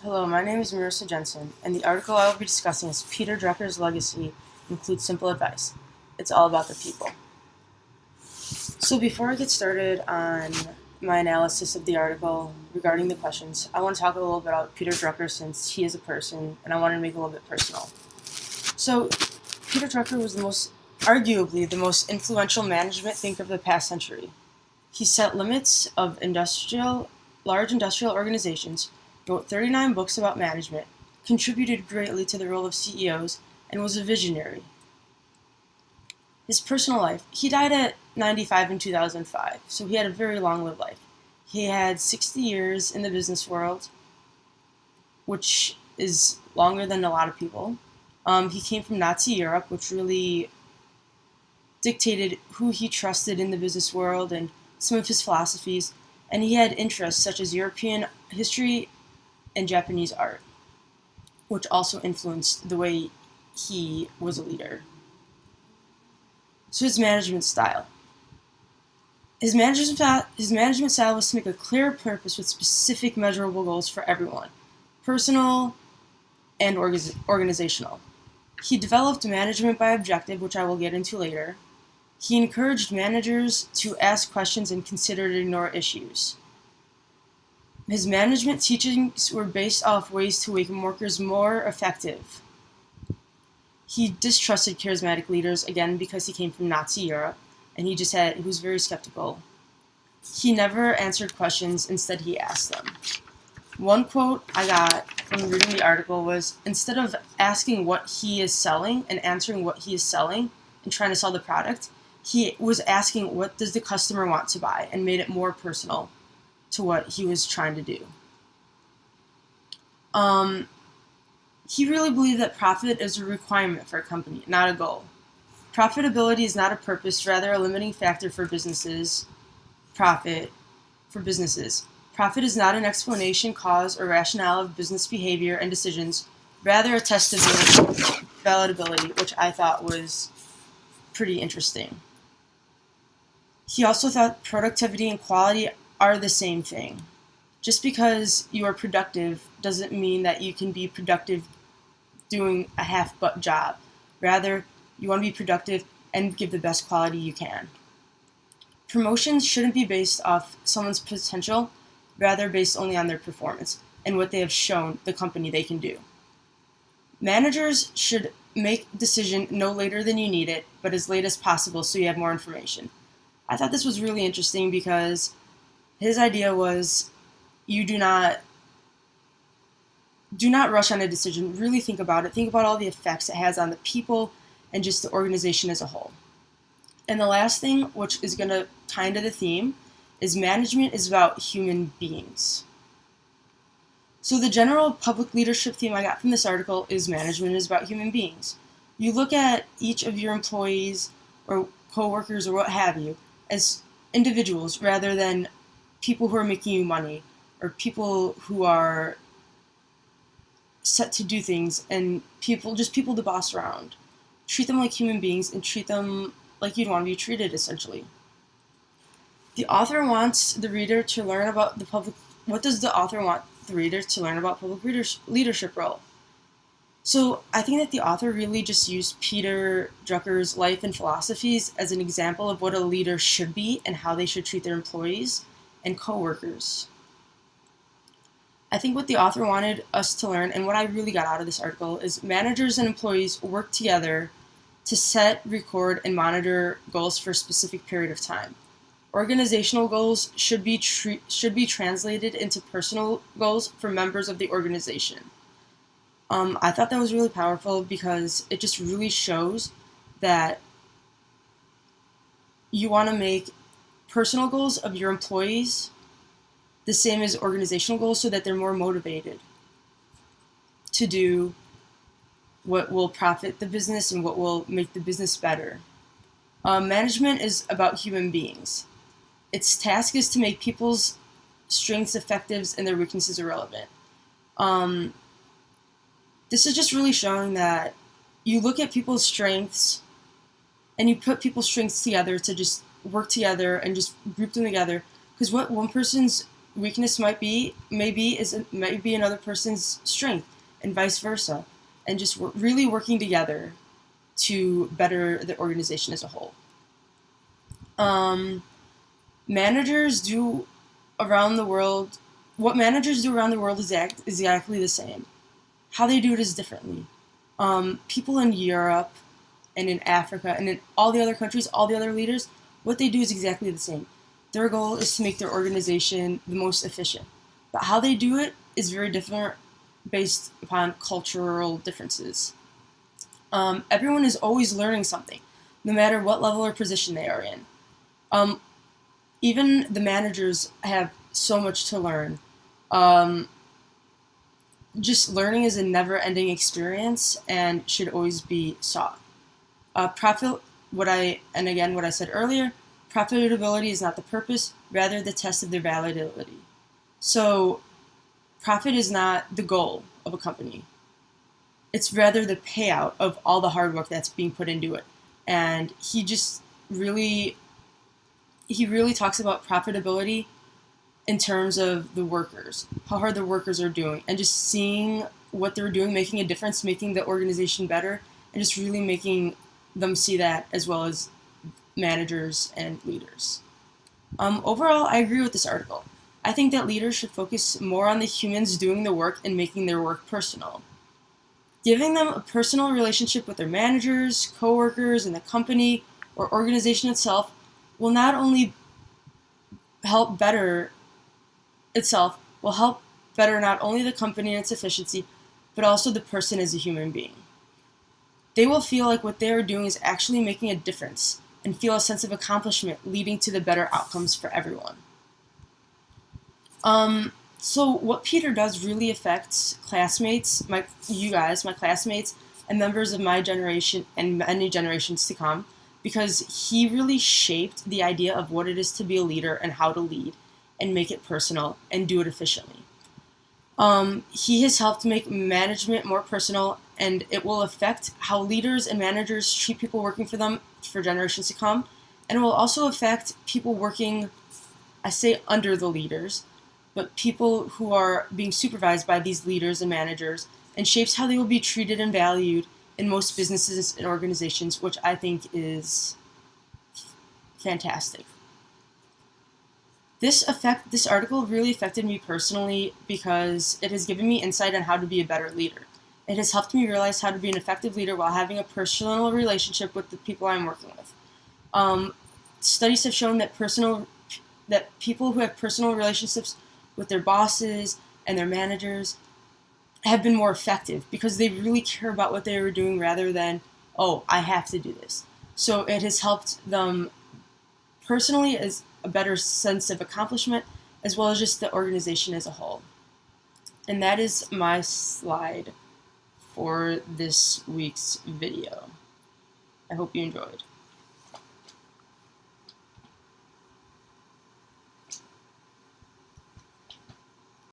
Hello, my name is Marisa Jensen, and the article I will be discussing is Peter Drucker's legacy includes simple advice. It's all about the people. So before I get started on my analysis of the article regarding the questions, I want to talk a little bit about Peter Drucker since he is a person, and I want to make it a little bit personal. So Peter Drucker was arguably the most influential management thinker of the past century. He set limits of large industrial organizations, wrote 39 books about management, contributed greatly to the role of CEOs, and was a visionary. His personal life. He died at 95 in 2005, so he had a very long-lived life. He had 60 years in the business world, which is longer than a lot of people. He came from Nazi Europe, which really dictated who he trusted in the business world and some of his philosophies, and he had interests such as European history and Japanese art, which also influenced the way he was a leader. So his management style. His management style was to make a clear purpose with specific measurable goals for everyone, personal and organizational. He developed management by objective, which I will get into later. He encouraged managers to ask questions and consider and ignore issues. His management teachings were based off ways to make workers more effective. He distrusted charismatic leaders, again, because he came from Nazi Europe, and he was very skeptical. He never answered questions, instead he asked them. One quote I got from reading the article was, instead of asking what he is selling and answering what he is selling and trying to sell the product, he was asking what does the customer want to buy and made it more personal to what he was trying to do. He really believed that profit is a requirement for a company, not a goal. Profitability is not a purpose, rather a limiting factor for businesses. Profit is not an explanation, cause, or rationale of business behavior and decisions, rather a test of validability, which I thought was pretty interesting. He also thought productivity and quality are the same thing. Just because you are productive doesn't mean that you can be productive doing a half-butt job. Rather, you want to be productive and give the best quality you can. Promotions shouldn't be based off someone's potential, rather based only on their performance and what they have shown the company they can do. Managers should make a decision no later than you need it, but as late as possible so you have more information. I thought this was really interesting because his idea was you do not rush on a decision. Really think about it. Think about all the effects it has on the people and just the organization as a whole. And the last thing, which is going to tie into the theme, is management is about human beings. So the general public leadership theme I got from this article is management is about human beings. You look at each of your employees or coworkers or what have you as individuals rather than people who are making you money or people who are set to do things and people to boss around. Treat them like human beings and treat them like you'd want to be treated, essentially. The author wants the reader to learn about what does the author want the reader to learn about public leadership role? So I think that the author really just used Peter Drucker's life and philosophies as an example of what a leader should be and how they should treat their employees and coworkers. I think what the author wanted us to learn, and what I really got out of this article, is managers and employees work together to set, record, and monitor goals for a specific period of time. Organizational goals should be translated into personal goals for members of the organization. I thought that was really powerful because it just really shows that you want to make personal goals of your employees the same as organizational goals so that they're more motivated to do what will profit the business and what will make the business better. Management is about human beings. Its task is to make people's strengths effective and their weaknesses irrelevant. This is just really showing that you look at people's strengths and you put people's strengths together to just work together and just group them together. Because what one person's weakness might be another person's strength, and vice versa, and just really working together to better the organization as a whole. Managers do around the world, what managers do around the world is exactly the same. How they do it is differently. People in Europe and in Africa and in all the other countries, all the other leaders, what they do is exactly the same. Their goal is to make their organization the most efficient. But how they do it is very different based upon cultural differences. Everyone is always learning something, no matter what level or position they are in. Even the managers have so much to learn. Just learning is a never-ending experience and should always be sought. What I said earlier, profitability is not the purpose, rather the test of their validity. So, profit is not the goal of a company. It's rather the payout of all the hard work that's being put into it. And he really talks about profitability in terms of the workers, how hard the workers are doing, and just seeing what they're doing, making a difference, making the organization better, and just really making them see that, as well as managers and leaders. Overall, I agree with this article. I think that leaders should focus more on the humans doing the work and making their work personal. Giving them a personal relationship with their managers, coworkers, and the company or organization itself will not only help better not only the company and its efficiency, but also the person as a human being. They will feel like what they are doing is actually making a difference and feel a sense of accomplishment, leading to the better outcomes for everyone. So what Peter does really affects classmates, my classmates, and members of my generation and many generations to come, because he really shaped the idea of what it is to be a leader and how to lead and make it personal and do it efficiently. He has helped make management more personal, and it will affect how leaders and managers treat people working for them for generations to come, and it will also affect people working, I say under the leaders, but people who are being supervised by these leaders and managers, and shapes how they will be treated and valued in most businesses and organizations, which I think is fantastic. This article really affected me personally because it has given me insight on how to be a better leader. It has helped me realize how to be an effective leader while having a personal relationship with the people I'm working with. Studies have shown that people who have personal relationships with their bosses and their managers have been more effective because they really care about what they were doing rather than, oh, I have to do this. So it has helped them personally as a better sense of accomplishment, as well as just the organization as a whole. And that is my slide for this week's video. I hope you enjoyed.